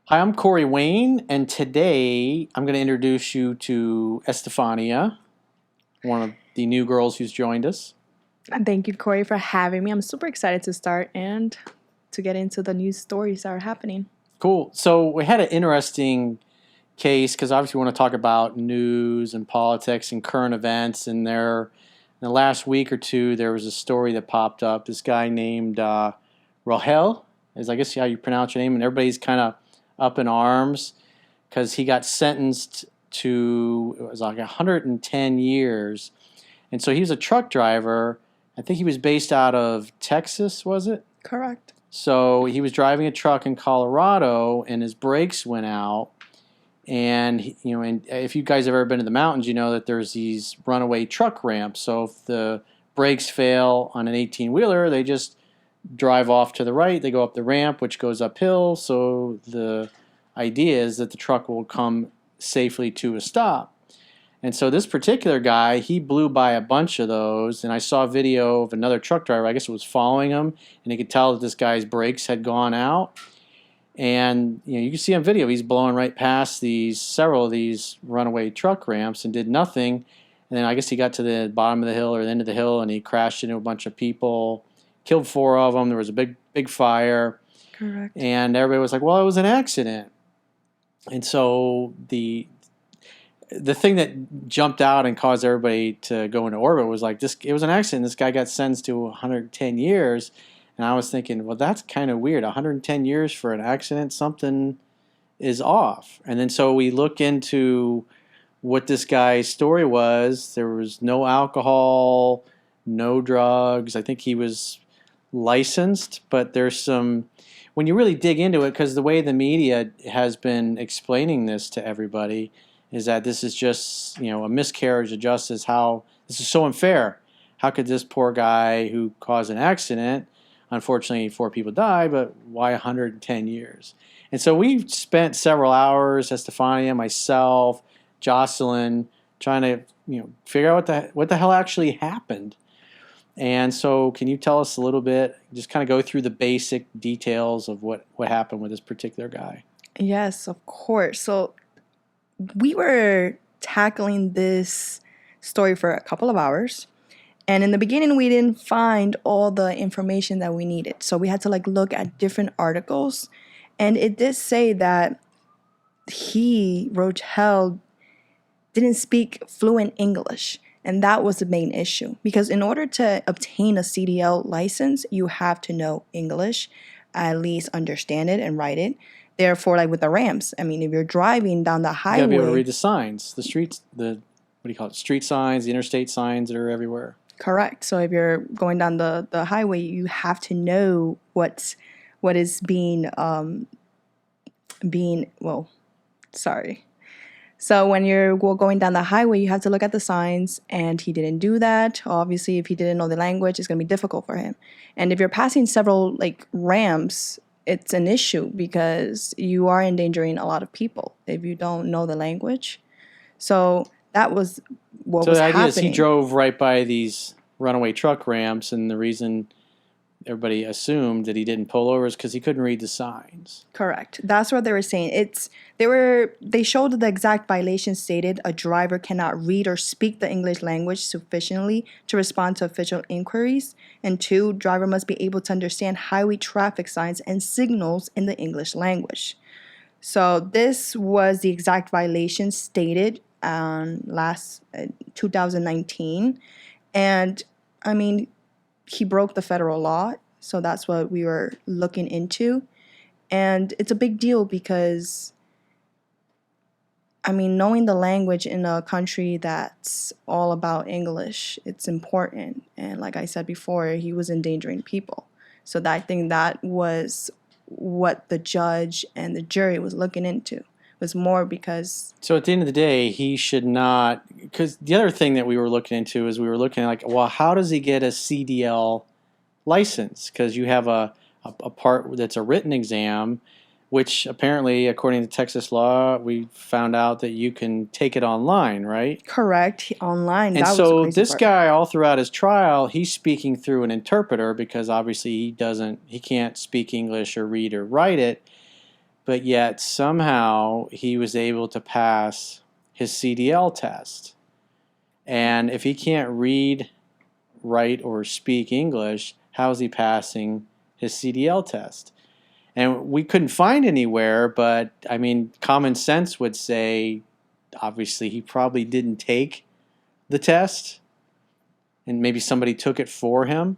Hi, I'm Corey Wayne, and today I'm going to introduce you to Estefania, one of the new girls who's joined us. And thank you, Corey, for having me. I'm super excited to start and to get into the news stories that are happening. Cool. So we had an interesting case because obviously we want to talk about news and politics and current events. And in the last week or two, there was a story that popped up. This guy named Rogel, is I guess how you pronounce your name, and everybody's kind of up in arms because he got sentenced to it was like 110 years. And so he was a truck driver. I think he was based out of Texas, was it? Correct. So he was driving a truck in Colorado, and his brakes went out. And and if you guys have ever been to the mountains, you know that there's these runaway truck ramps. So if the brakes fail on an 18-wheeler, they just drive off to the right. They go up the ramp, which goes uphill. So the idea is that the truck will come safely to a stop. And so this particular guy, he blew by a bunch of those, and I saw a video of another truck driver, I guess it was following him, and he could tell that this guy's brakes had gone out. And you can see on video he's blowing right past several of these runaway truck ramps and did nothing. And then I guess he got to the bottom of the hill or the end of the hill, and he crashed into a bunch of people, killed four of them. There was a big fire. Correct. And everybody was like, well, it was an accident. And so the thing that jumped out and caused everybody to go into orbit was like this. It was an accident. This guy got sentenced to 110 years, and I was thinking, well, that's kind of weird. 110 years for an accident, something is off. And then so we look into what this guy's story was. There was no alcohol, no drugs. I think he was licensed, but there's some. When you really dig into it, because the way the media has been explaining this to everybody is that this is just a miscarriage of justice. How this is so unfair. How could this poor guy who caused an accident, unfortunately 4 people died, but why 110 years? And so we spent several hours, Estefania, myself, Jocelyn, trying to figure out what the hell actually happened. And so can you tell us a little bit, just kind of go through the basic details of what happened with this particular guy? Yes, of course. So we were tackling this story for a couple of hours. And in the beginning, we didn't find all the information that we needed. So we had to look at different articles. And it did say that Rogel, didn't speak fluent English. And that was the main issue. Because in order to obtain a CDL license, you have to know English, at least understand it and write it. Therefore, with the ramps, I mean, if you're driving down the highway, you gotta be able to read the signs, the streets, what do you call it? Street signs, the interstate signs that are everywhere. Correct. So if you're going down the highway, you have to know what is sorry. So when you're going down the highway, you have to look at the signs, and he didn't do that. Obviously, if he didn't know the language, it's going to be difficult for him. And if you're passing several ramps, it's an issue because you are endangering a lot of people if you don't know the language. So that was what was happening. So the idea is he drove right by these runaway truck ramps, and the reason everybody assumed that he didn't pull over is because he couldn't read the signs. Correct. That's what they were saying. They showed the exact violation stated a driver cannot read or speak the English language sufficiently to respond to official inquiries. And 2, driver must be able to understand highway traffic signs and signals in the English language. So this was the exact violation stated last 2019. And I mean, he broke the federal law, so that's what we were looking into. And it's a big deal because, I mean, knowing the language in a country that's all about English, it's important. And like I said before, he was endangering people. So I think that was what the judge and the jury was looking into. Was more because... So at the end of the day, he should not... Because the other thing that we were looking into is we were looking at well, how does he get a CDL license? Because you have a part that's a written exam, which apparently, according to Texas law, we found out that you can take it online, right? Correct, online. And so this guy, all throughout his trial, he's speaking through an interpreter because obviously he can't speak English or read or write it. but yet somehow he was able to pass his CDL test. And if he can't read, write, or speak English, how is he passing his CDL test? And we couldn't find anywhere, but I mean, common sense would say, obviously, he probably didn't take the test, and maybe somebody took it for him.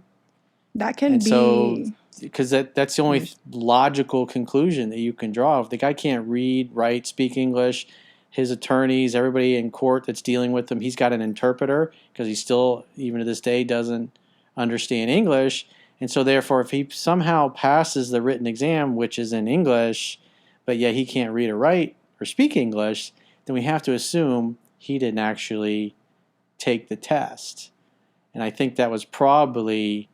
That can And so, be. because that's the only logical conclusion that you can draw. If the guy can't read, write, speak English, his attorneys, everybody in court that's dealing with him, he's got an interpreter because he still, even to this day, doesn't understand English. And so, therefore, if he somehow passes the written exam, which is in English, but yet he can't read or write or speak English, then we have to assume he didn't actually take the test. And I think that was probably,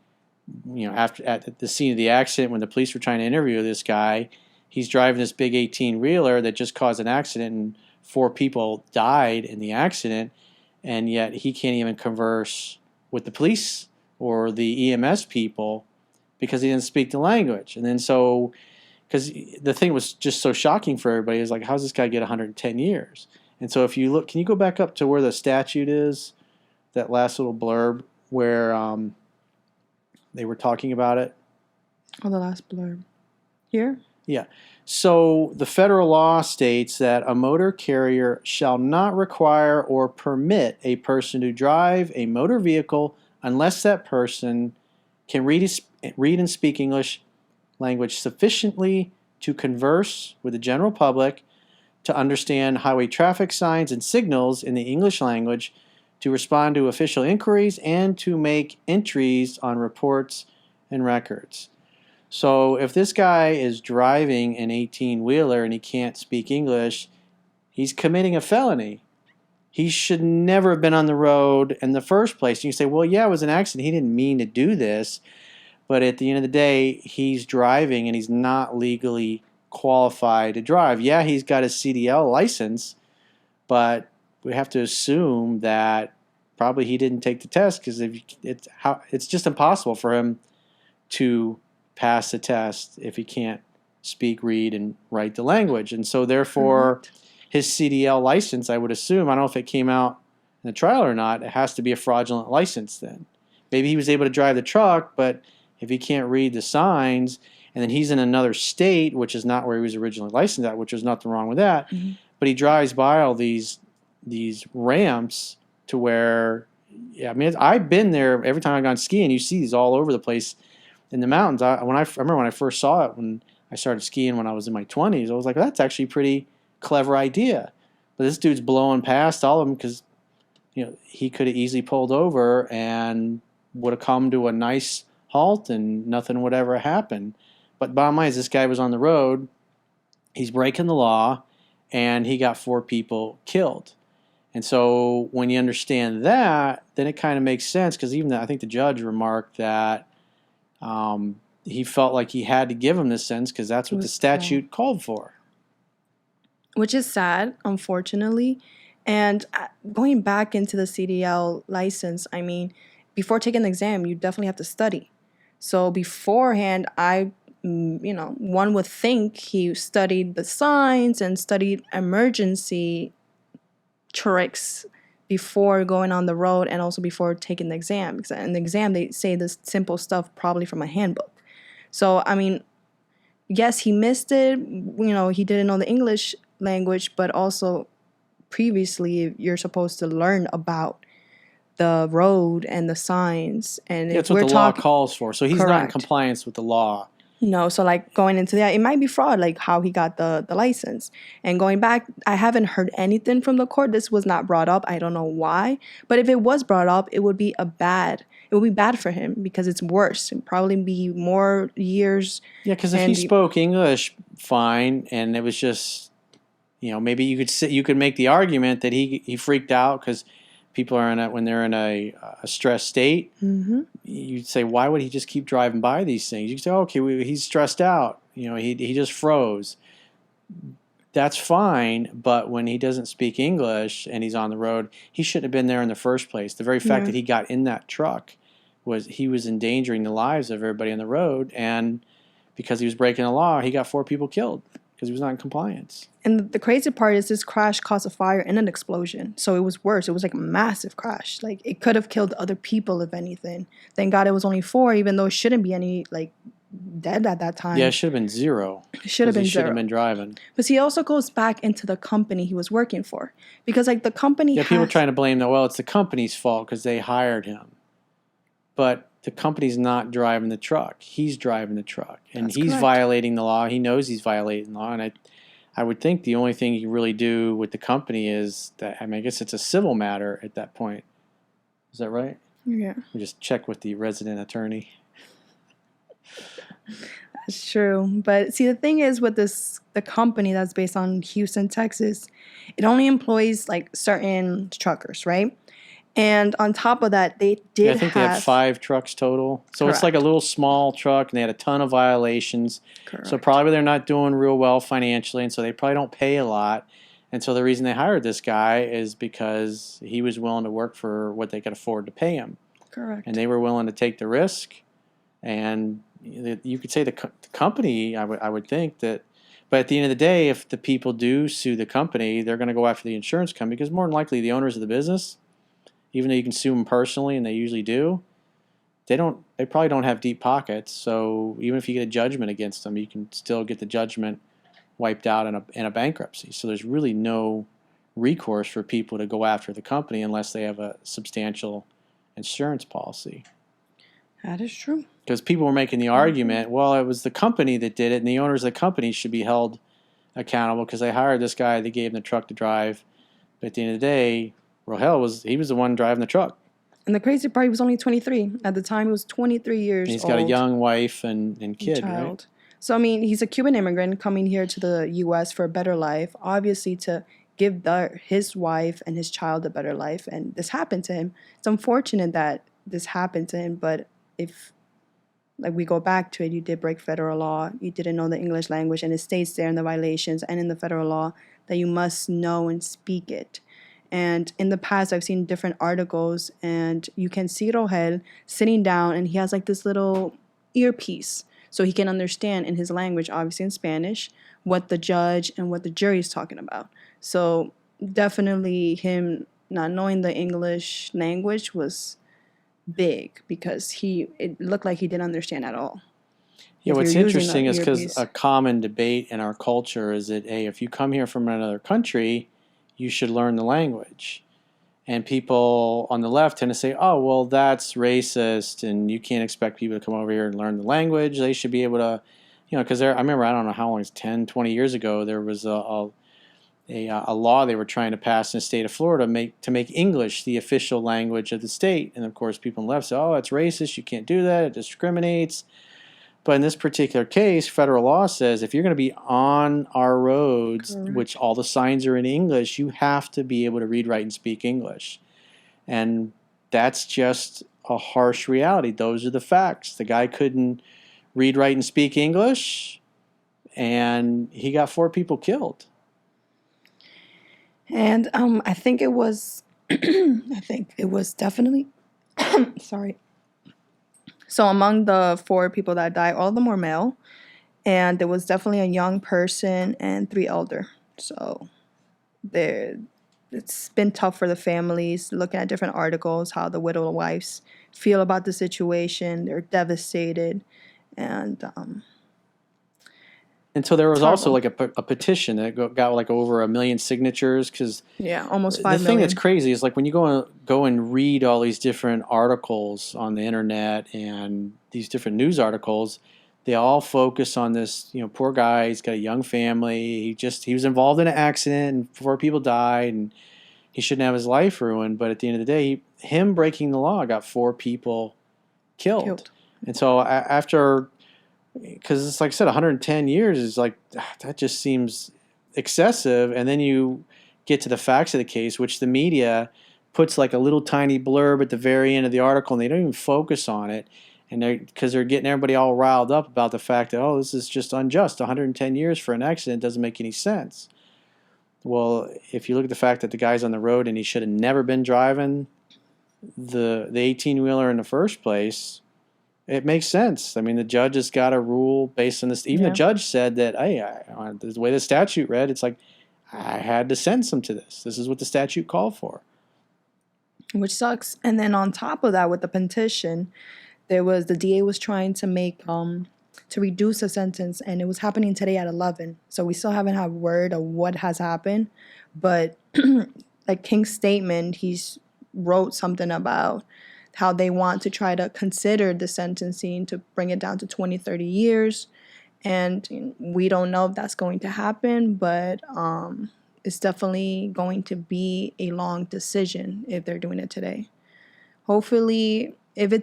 after at the scene of the accident when the police were trying to interview this guy, he's driving this big 18-wheeler that just caused an accident and 4 people died in the accident, and yet he can't even converse with the police or the EMS people because he didn't speak the language. And then so, because the thing was just so shocking for everybody, is like, how's this guy get 110 years? And so if you look, can you go back up to where the statute is, that last little blurb where they were talking about it? Oh, the last blurb. Here? Yeah. So the federal law states that a motor carrier shall not require or permit a person to drive a motor vehicle unless that person can read and speak English language sufficiently to converse with the general public, to understand highway traffic signs and signals in the English language, to respond to official inquiries, and to make entries on reports and records. So if this guy is driving an 18-wheeler and he can't speak English, he's committing a felony. He should never have been on the road in the first place. And you say, well, yeah, it was an accident. He didn't mean to do this. But at the end of the day, he's driving and he's not legally qualified to drive. Yeah, he's got a CDL license, but we have to assume that probably he didn't take the test, because it's just impossible for him to pass the test if he can't speak, read, and write the language. And so therefore, his CDL license, I would assume, I don't know if it came out in the trial or not, it has to be a fraudulent license then. Maybe he was able to drive the truck, but if he can't read the signs, and then he's in another state, which is not where he was originally licensed at, which is nothing wrong with that, but he drives by all these ramps to where, I mean, I've been there every time I've gone skiing. You see these all over the place in the mountains. I remember when I first saw it when I started skiing when I was in my 20s, I was like, that's actually a pretty clever idea. But this dude's blowing past all of them because he could have easily pulled over and would have come to a nice halt and nothing would ever happen. But bottom line is, this guy was on the road, he's breaking the law, and he got 4 people killed. And so when you understand that, then it kind of makes sense, because even I think the judge remarked that he felt like he had to give him this sentence because that's what the statute called for. Which is sad, unfortunately. And going back into the CDL license, I mean, before taking the exam, you definitely have to study. So beforehand, one would think he studied the signs and studied emergency tricks before going on the road, and also before taking the exam. Because in the exam, they say this simple stuff probably from a handbook. So, I mean, yes, he missed it. He didn't know the English language, but also previously you're supposed to learn about the road and the signs, and that's what the law calls for. So he's not in compliance with the law. No, so like going into that, it might be fraud, like how he got the license. And going back, I haven't heard anything from the court. This was not brought up. I don't know why. But if it was brought up, it would be bad for him, because it's worse. It would probably be more years. Yeah, because if he spoke English fine, and it was just, maybe you could make the argument that he freaked out because people are when they're in a stressed state. Mm-hmm. You'd say, why would he just keep driving by these things? You could say, okay, he's stressed out. He just froze. That's fine, but when he doesn't speak English and he's on the road, he shouldn't have been there in the first place. The very fact that he got in that truck he was endangering the lives of everybody on the road, and because he was breaking the law, he got 4 people killed because he was not in compliance. And the crazy part is this crash caused a fire and an explosion. So it was worse. It was like a massive crash. Like it could have killed other people if anything. Thank God it was only 4, even though it shouldn't be any like dead at that time. Yeah, it should have been 0. It should have been He should 0. have been driving. But he also goes back into the company he was working for. Because like the company Yeah, people trying to blame that, well, it's the company's fault because they hired him. But the company's not driving the truck. He's driving the truck. And That's he's correct. violating the law. He knows he's violating the law. And I would think the only thing you really do with the company is that, I mean, I guess it's a civil matter at that point. Is that right? Yeah. We just check with the resident attorney. That's true. But see, the thing is with the company that's based on Houston, Texas, it only employs like certain truckers, right? And on top of that, they did Yeah, I think they had 5 trucks total. So it's like a little small truck, and they had a ton of violations. Correct. So probably they're not doing real well financially, and so they probably don't pay a lot. And so the reason they hired this guy is because he was willing to work for what they could afford to pay him. Correct. And they were willing to take the risk. And you could say the company, I would think that, but at the end of the day, if the people do sue the company, they're going to go after the insurance company because more than likely the owners of the business, even though you can sue them personally, and they usually do, they probably don't have deep pockets. So even if you get a judgment against them, you can still get the judgment wiped out in a bankruptcy. So there's really no recourse for people to go after the company unless they have a substantial insurance policy. That is true. Because people were making the argument, well, it was the company that did it, and the owners of the company should be held accountable because they hired this guy, they gave him the truck to drive. But at the end of the day, Rogel was the one driving the truck. And the crazy part, he was only 23. At the time, he was 23 years old. He's got a young wife and kid, child. right? So, I mean, he's a Cuban immigrant coming here to the U.S. for a better life, obviously to give his wife and his child a better life. And this happened to him. It's unfortunate that this happened to him, but if like we go back to it, you did break federal law, you didn't know the English language, and it states there in the violations and in the federal law that you must know and speak it. And in the past, I've seen different articles, and you can see Rogel sitting down, and he has like this little earpiece, so he can understand in his language, obviously in Spanish, what the judge and what the jury is talking about. So definitely him not knowing the English language was big because it looked like he didn't understand at all. Yeah, what's interesting is because a common debate in our culture is that, hey, if you come here from another country, you should learn the language. And people on the left tend to say, oh, well, that's racist, and you can't expect people to come over here and learn the language. They should be able to, because I remember, I don't know how long, it's 10, 20 years ago, there was a law they were trying to pass in the state of Florida to make English the official language of the state. And, of course, people on the left say, oh, it's racist, you can't do that, it discriminates. But in this particular case, federal law says if you're going to be on our roads, Correct. which all the signs are in English, you have to be able to read, write, and speak English. And that's just a harsh reality. Those are the facts. The guy couldn't read, write, and speak English, and he got 4 people killed. And I think it was definitely sorry. So among the 4 people that died, all of them were male, and there was definitely a young person and 3 elder. So it's been tough for the families, looking at different articles, how the widow wives feel about the situation. They're devastated, and so there was it's also horrible. like a petition that got like over 1 million signatures because almost 5 million. The thing that's crazy is like when you go and read all these different articles on the internet and these different news articles, they all focus on this, poor guy, he's got a young family, he was involved in an accident and 4 people died and he shouldn't have his life ruined, but at the end of the day, him breaking the law got 4 people killed. And so after, because it's like I said, 110 years is like, that just seems excessive. And then you get to the facts of the case, which the media puts like a little tiny blurb at the very end of the article, and they don't even focus on it. And because they're getting everybody all riled up about the fact that, oh, this is just unjust. 110 years for an accident doesn't make any sense. Well, if you look at the fact that the guy's on the road and he should have never been driving the 18-wheeler in the first place, It makes sense. I mean, the judge has got a rule based on this. Even the Yeah. judge said that, hey, the way the statute read, it's like, I had to sentence him to this. This is what the statute called for. Which sucks. And then on top of that, with the petition, the DA was trying to make to reduce the sentence, and it was happening today at 11. So we still haven't had word of what has happened, but like King's statement, he's wrote something about how they want to try to consider the sentencing to bring it down to 20, 30 years. And we don't know if that's going to happen, but it's definitely going to be a long decision if they're doing it today. Hopefully, if the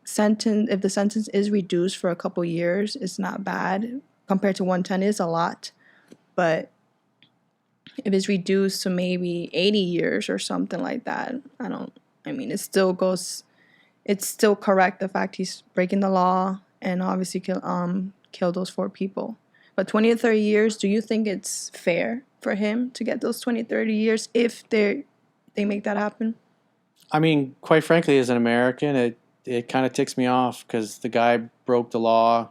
sentence is reduced for a couple years, it's not bad. Compared to 110 is a lot, but if it's reduced to maybe 80 years or something like that, it's still correct, the fact he's breaking the law and obviously kill those 4 people. But 20 to 30 years, do you think it's fair for him to get those 20, 30 years if they make that happen? I mean, quite frankly, as an American, it kind of ticks me off because the guy broke the law.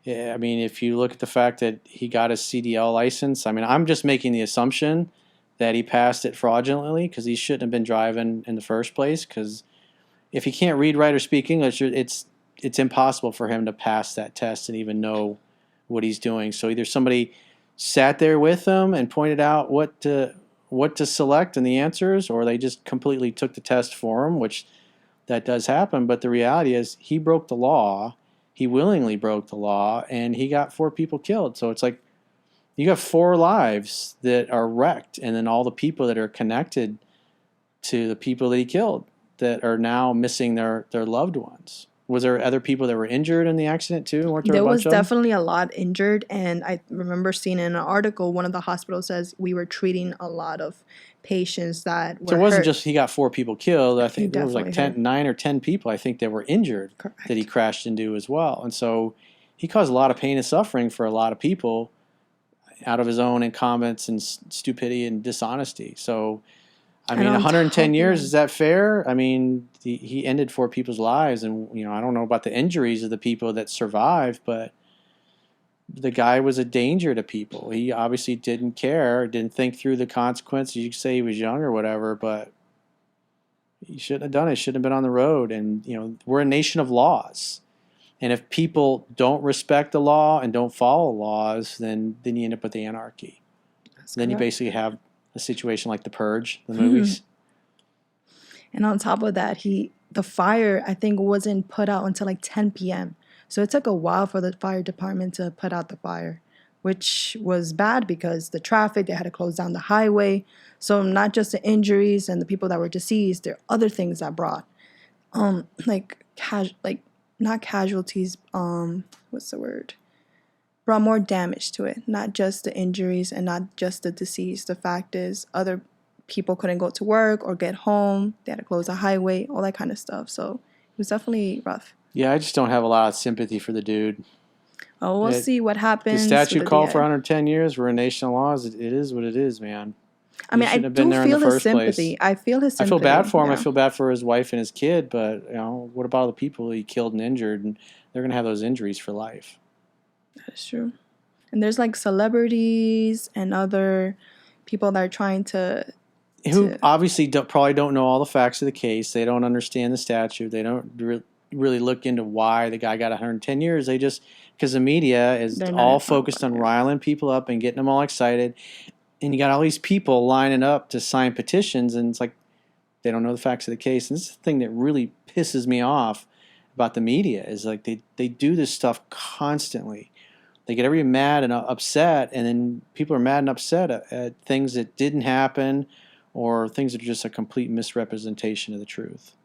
Yeah, I mean, if you look at the fact that he got his CDL license, I mean, I'm just making the assumption that he passed it fraudulently because he shouldn't have been driving in the first place. Because if he can't read, write, or speak English, it's impossible for him to pass that test and even know what he's doing. So either somebody sat there with him and pointed out what to select and the answers, or they just completely took the test for him, which that does happen. But the reality is he broke the law. He willingly broke the law, and he got 4 people killed. So it's like you got 4 lives that are wrecked, and then all the people that are connected to the people that he killed that are now missing their loved ones. Was there other people that were injured in the accident too? Weren't there a bunch was of them? definitely a lot injured, and I remember seeing in an article, one of the hospitals says we were treating a lot of patients that were So it wasn't hurt. just he got 4 people killed. I He think there was like definitely hurt. 9 or 10 people, I think, that were injured Correct. that he crashed into as well. And so he caused a lot of pain and suffering for a lot of people out of his own incompetence and stupidity and dishonesty. So, I mean, on 110 top years, of is that fair? I mean, he ended 4 people's lives, and I don't know about the injuries of the people that survived, but the guy was a danger to people. He obviously didn't care, didn't think through the consequences. You could say he was young or whatever, but he shouldn't have done it. Shouldn't have been on the road. And we're a nation of laws, and if people don't respect the law and don't follow laws, then you end up with the anarchy. Then you basically have a situation like The Purge, the movies. And on top of that, the fire, I think, wasn't put out until like 10 p.m. So it took a while for the fire department to put out the fire, which was bad because the traffic, they had to close down the highway. So not just the injuries and the people that were deceased, there are other things that brought, not casualties, what's the word? Brought more damage to it, not just the injuries and not just the deceased. The fact is, other people couldn't go to work or get home. They had to close the highway, all that kind of stuff. So it was definitely rough. Yeah, I just don't have a lot of sympathy for the dude. Oh, we'll see what happens. The statute called DA. for 110 years. We're a nation of laws. It is what it is, man. I mean, I do feel his sympathy. I feel his sympathy. I feel bad for him. Yeah. I feel bad for his wife and his kid. But what about all the people he killed and injured? And they're going to have those injuries for life. That is true. And there's like celebrities and other people that are trying to who obviously probably don't know all the facts of the case. They don't understand the statute. They don't really look into why the guy got 110 years. They just, because the media is all focused on riling people up and getting them all excited. And you got all these people lining up to sign petitions, and it's like they don't know the facts of the case. And this is the thing that really pisses me off about the media is like they do this stuff constantly. They get everybody mad and upset, and then people are mad and upset at things that didn't happen or things that are just a complete misrepresentation of the truth.